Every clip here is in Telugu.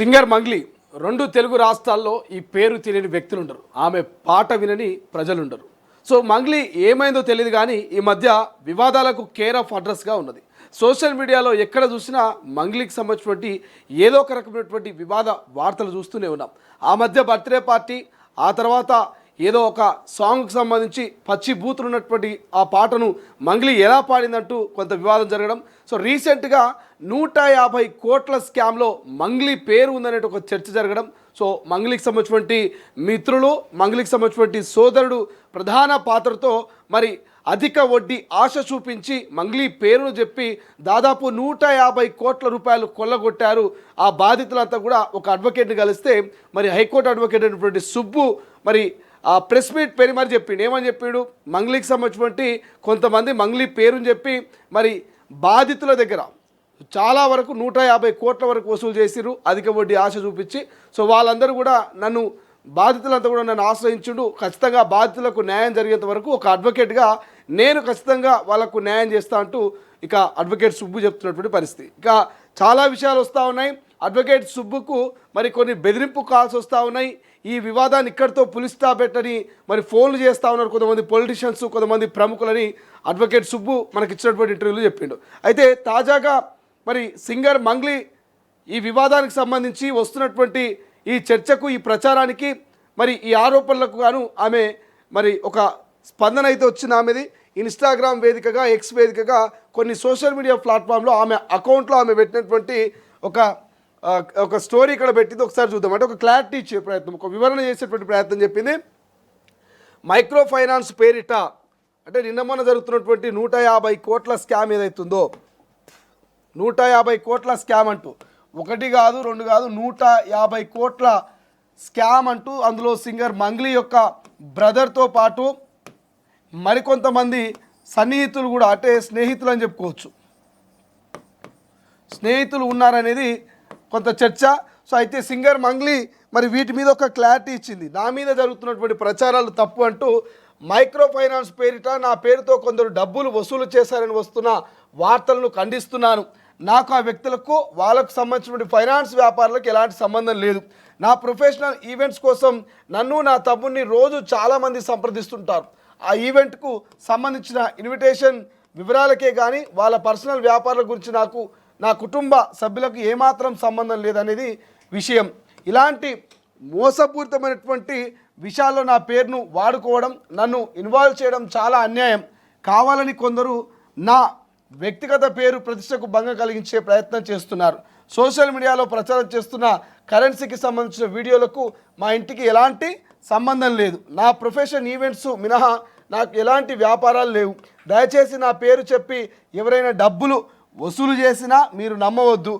సింగర్ మంగ్లీ రెండు తెలుగు రాష్ట్రాల్లో ఈ పేరు తెలియని వ్యక్తులు ఉండరు. ఆమె పాట వినని ప్రజలుండరు. సో మంగ్లీ ఏమైందో తెలియదు కానీ ఈ మధ్య వివాదాలకు కేర్ ఆఫ్ అడ్రస్గా ఉన్నది. సోషల్ మీడియాలో ఎక్కడ చూసినా మంగ్లీకి సంబంధించినటువంటి ఏదో ఒక రకమైనటువంటి వివాద వార్తలు చూస్తూనే ఉన్నాం. ఆ మధ్య బర్త్డే పార్టీ, ఆ తర్వాత ఏదో ఒక సాంగ్కి సంబంధించి పచ్చి బూతులు ఉన్నటువంటి ఆ పాటను మంగ్లీ ఎలా పాడిందంటూ కొంత వివాదం జరగడం. సో రీసెంట్గా 150 కోట్ల స్కామ్లో మంగ్లీ పేరు ఉందనే ఒక చర్చ జరగడం. సో మంగ్లీకి సంబంధించినటువంటి మిత్రులు, మంగ్లీకి సంబంధించినటువంటి సోదరుడు ప్రధాన పాత్రతో మరి అధిక వడ్డీ ఆశ చూపించి మంగ్లీ పేరును చెప్పి దాదాపు 150 కోట్ల రూపాయలు కొల్లగొట్టారు. ఆ బాధితులంతా కూడా ఒక అడ్వకేట్ని కలిస్తే మరి హైకోర్టు అడ్వకేట్ అయినటువంటి సుబ్బు మరి ఆ ప్రెస్ మీట్ పేరు మరి చెప్పిండు. ఏమని చెప్పిండు? మంగ్లీకి సంబంధించినటువంటి కొంతమంది మంగ్లీ పేరుని చెప్పి మరి బాధితుల దగ్గర చాలా వరకు 150 కోట్ల వరకు వసూలు చేసిరు అధిక వడ్డీ ఆశ చూపించి. సో వాళ్ళందరూ కూడా బాధితులంతా కూడా నన్ను ఆశ్రయించుండు. ఖచ్చితంగా బాధితులకు న్యాయం జరిగేంత వరకు ఒక అడ్వకేట్గా నేను ఖచ్చితంగా వాళ్ళకు న్యాయం చేస్తా అంటూ ఇక అడ్వకేట్ సుబ్బు చెప్తున్నటువంటి పరిస్థితి. ఇక చాలా విషయాలు వస్తూ ఉన్నాయి. అడ్వకేట్ సుబ్బుకు మరి కొన్ని బెదిరింపు కాల్స్ వస్తూ ఉన్నాయి. ఈ వివాదాన్ని ఇక్కడితో పులిస్తా పెట్టని మరి ఫోన్లు చేస్తూ ఉన్నారు కొంతమంది పొలిటీషియన్స్, కొంతమంది ప్రముఖులని అడ్వకేట్ సుబ్బు మనకి ఇచ్చినటువంటి ఇంటర్వ్యూలో చెప్పిండు. అయితే తాజాగా మరి సింగర్ మంగ్లీ ఈ వివాదానికి సంబంధించి వస్తున్నటువంటి ఈ చర్చకు, ఈ ప్రచారానికి, మరి ఈ ఆరోపణలకు గాను ఆమె మరి ఒక స్పందన అయితే వచ్చింది. ఆమెది ఇన్స్టాగ్రామ్ వేదికగా, ఎక్స్ వేదికగా కొన్ని సోషల్ మీడియా ప్లాట్ఫామ్లో ఆమె అకౌంట్లో ఆమె పెట్టినటువంటి ఒక స్టోరీ ఇక్కడ పెట్టింది. ఒకసారి చూద్దాం. అంటే ఒక క్లారిటీ ఇచ్చే ప్రయత్నం, ఒక వివరణ చేసేటువంటి ప్రయత్నం చెప్పింది. మైక్రో ఫైనాన్స్ పేరిట అంటే నిన్న మొన్న జరుగుతున్నటువంటి 150 కోట్ల స్కామ్ ఏదైతుందో, 150 కోట్ల స్కామ్ అంటూ, ఒకటి కాదు రెండు కాదు 150 కోట్ల స్కామ్ అంటూ అందులో సింగర్ మంగ్లీ యొక్క బ్రదర్తో పాటు మరికొంతమంది సన్నిహితులు కూడా, అంటే స్నేహితులు అని చెప్పుకోవచ్చు, స్నేహితులు ఉన్నారనేది కొంత చర్చ. సో అయితే సింగర్ మంగ్లీ మరి వీటి మీద ఒక క్లారిటీ ఇచ్చింది. నా మీద జరుగుతున్నటువంటి ప్రచారాలు తప్పు అంటూ, మైక్రో ఫైనాన్స్ పేరిట నా పేరుతో కొందరు డబ్బులు వసూలు చేశారని వస్తున్న వార్తలను ఖండిస్తున్నాను. నాకు ఆ వ్యక్తులకు వాళ్ళకు సంబంధించినటువంటి ఫైనాన్స్ వ్యాపారాలకు ఎలాంటి సంబంధం లేదు. నా ప్రొఫెషనల్ ఈవెంట్స్ కోసం నన్ను, నా తమ్ముడిని రోజు చాలామంది సంప్రదిస్తుంటారు. ఆ ఈవెంట్కు సంబంధించిన ఇన్విటేషన్ వివరాలకే కానీ వాళ్ళ పర్సనల్ వ్యాపారాల గురించి నాకు, నా కుటుంబ సభ్యులకు ఏమాత్రం సంబంధం లేదనేది విషయం. ఇలాంటి మోసపూరితమైనటువంటి విషయాల్లో నా పేరును వాడుకోవడం, నన్ను ఇన్వాల్వ్ చేయడం చాలా అన్యాయం. కావాలని కొందరు నా వ్యక్తిగత పేరు ప్రతిష్టకు భంగం కలిగించే ప్రయత్నం చేస్తున్నారు. సోషల్ మీడియాలో ప్రచారం చేస్తున్న కరెన్సీకి సంబంధించిన వీడియోలకు మా ఇంటికి ఎలాంటి సంబంధం లేదు. నా ప్రొఫెషన్ ఈవెంట్స్ మినహా నాకు ఎలాంటి వ్యాపారాలు లేవు. దయచేసి నా పేరు చెప్పి ఎవరైనా డబ్బులు వసూలు చేసినా మీరు నమ్మవద్దు.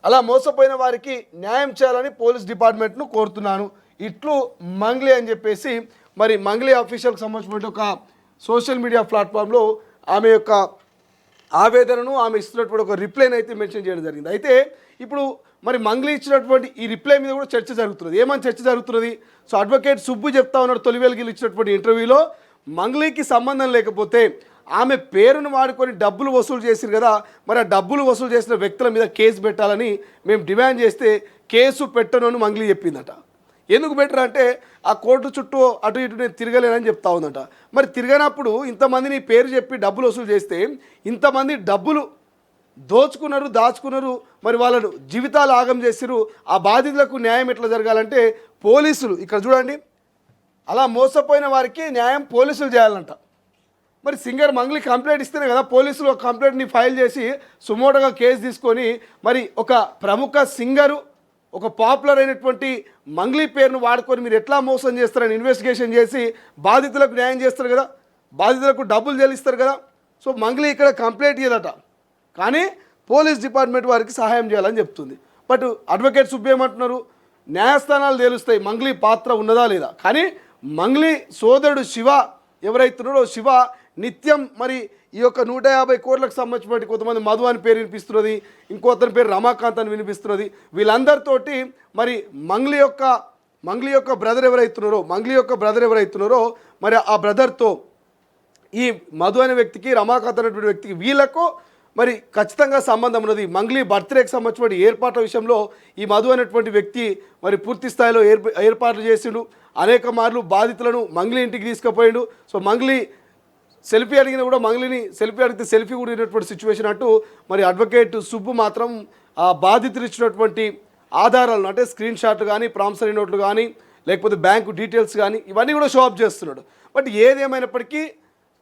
అలా మోసపోయిన వారికి న్యాయం చేయాలని పోలీస్ డిపార్ట్మెంట్ను కోరుతున్నాను. ఇట్లు మంగ్లీ అని చెప్పేసి మరి మంగ్లీ అఫీషియల్కి సంబంధించిన ఒక సోషల్ మీడియా ప్లాట్ఫామ్లో ఆమె యొక్క ఆవేదనను, ఆమె ఇస్తున్నటువంటి ఒక రిప్లైని అయితే మెన్షన్ చేయడం జరిగింది. అయితే ఇప్పుడు మరి మంగ్లీ ఇచ్చినటువంటి ఈ రిప్లై మీద కూడా చర్చ జరుగుతున్నది. ఏమని చర్చ జరుగుతున్నది? సో అడ్వకేట్ సుబ్బు చెప్తా ఉన్నాడు తొలివేలుగిలు ఇచ్చినటువంటి ఇంటర్వ్యూలో, మంగ్లీకి సంబంధం లేకపోతే ఆమె పేరును వాడుకొని డబ్బులు వసూలు చేసిరు కదా, మరి ఆ డబ్బులు వసూలు చేసిన వ్యక్తుల మీద కేసు పెట్టాలని మేము డిమాండ్ చేస్తే కేసు పెట్టను అని మంగ్లీ చెప్పిందట. ఎందుకు బెటర్ అంటే ఆ కోర్టు చుట్టూ అటు ఇటు నేను తిరగలేనని చెప్తా ఉందట. మరి తిరగనప్పుడు ఇంతమంది నీ పేరు చెప్పి డబ్బులు వసూలు చేస్తే ఇంతమంది డబ్బులు దోచుకున్నారు, దాచుకున్నారు, మరి వాళ్ళను జీవితాలు ఆగం చేసిరు. ఆ బాధితులకు న్యాయం ఎట్లా జరగాలంటే పోలీసులు, ఇక్కడ చూడండి, అలా మోసపోయిన వారికి న్యాయం పోలీసులు చేయాలంట. మరి సింగర్ మంగ్లీ కంప్లైంట్ ఇస్తేనే కదా పోలీసులు ఒక కంప్లైంట్ని ఫైల్ చేసి సుమోటోగా కేసు తీసుకొని మరి ఒక ప్రముఖ సింగరు, ఒక పాపులర్ అయినటువంటి మంగ్లీ పేరును వాడుకొని మీరు ఎట్లా మోసం చేస్తారని ఇన్వెస్టిగేషన్ చేసి బాధితులకు న్యాయం చేస్తారు కదా, బాధితులకు డబ్బులు చెల్లిస్తారు కదా. సో మంగ్లీ ఇక్కడ కంప్లైంట్ ఇయ్యదట, కానీ పోలీస్ డిపార్ట్మెంట్ వారికి సహాయం చేయాలని చెప్తుంది. బట్ అడ్వకేట్ సుబ్బు ఏమంటున్నారు? న్యాయస్థానాలు తేలుస్తాయి మంగ్లీ పాత్ర ఉన్నదా లేదా. కానీ మంగ్లీ సోదరుడు శివ ఎవరైతున్నారో, శివ నిత్యం మరి ఈ యొక్క 150 కోట్లకు సంబంధించినటువంటి కొంతమంది మధు అని పేరు వినిపిస్తున్నది, ఇంకో అతని పేరు రమాకాంత్ అని వినిపిస్తున్నది. వీళ్ళందరితోటి మరి మంగ్లీ యొక్క బ్రదర్ ఎవరైతున్నారో మరి ఆ బ్రదర్తో ఈ మధు అనే వ్యక్తికి, రమాకాంత్ అనేటువంటి వ్యక్తికి, వీళ్ళకు మరి ఖచ్చితంగా సంబంధం ఉన్నది. మంగ్లీ బర్త్డేకి సంబంధించిన ఏర్పాట్ల విషయంలో ఈ మధు అనేటువంటి వ్యక్తి మరి పూర్తి స్థాయిలో ఏర్పాట్లు చేసిండు. అనేక మార్లు బాధితులను మంగ్లీ ఇంటికి తీసుకుపోయిండు. సో మంగ్లీ సెల్ఫీ అడిగినా కూడా మంగ్లీని సెల్ఫీ అడిగితే సెల్ఫీ కూడా ఇచ్చినటువంటి సిచ్యువేషన్ అంటూ మరి అడ్వకేట్ సుబ్బు మాత్రం ఆ బాధితులు ఇచ్చినటువంటి ఆధారాలను అంటే స్క్రీన్ షాట్లు కానీ ప్రామిసరీ నోట్లు కానీ లేకపోతే బ్యాంకు డీటెయిల్స్ కానీ ఇవన్నీ కూడా షో అప్ చేస్తున్నాడు. బట్ ఏదేమైనప్పటికీ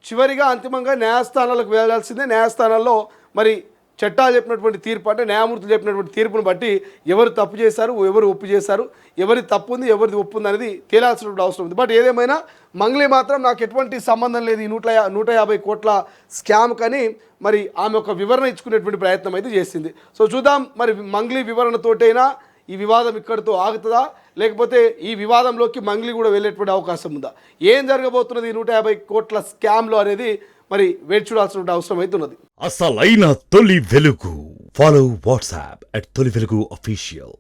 చివరిగా అంతిమంగా న్యాయస్థానాలకు వెళ్ళాల్సిందే. న్యాయస్థానాల్లో మరి చట్టాలు చెప్పినటువంటి తీర్పు అంటే న్యాయమూర్తులు చెప్పినటువంటి తీర్పును బట్టి ఎవరు తప్పు చేశారు, ఎవరు ఒప్పు చేశారు, ఎవరి తప్పు ఉంది, ఎవరిది ఒప్పు ఉంది అనేది తేలాల్సినటువంటి అవసరం ఉంది. బట్ ఏదేమైనా మంగ్లీ మాత్రం నాకు ఎటువంటి సంబంధం లేదు ఈ 150 కోట్ల స్కామ్ కానీ మరి ఆమె ఒక వివరణ ఇచ్చుకునేటువంటి ప్రయత్నం అయితే చేసింది. సో చూద్దాం మరి మంగ్లీ వివరణతోటైనా ఈ వివాదం ఇక్కడితో ఆగుతుందా, లేకపోతే ఈ వివాదంలోకి మంగ్లీ కూడా వెళ్ళేటువంటి అవకాశం ఉందా, ఏం జరగబోతున్నది ఈ 150 కోట్ల స్కామ్లో అనేది మరి వేచి చూడాల్సిన అవసరం అయితే ఉన్నది. అసలైన తొలి వెలుగు. ఫాలో వాట్సాప్ @తొలి వెలుగు అఫీషియల్.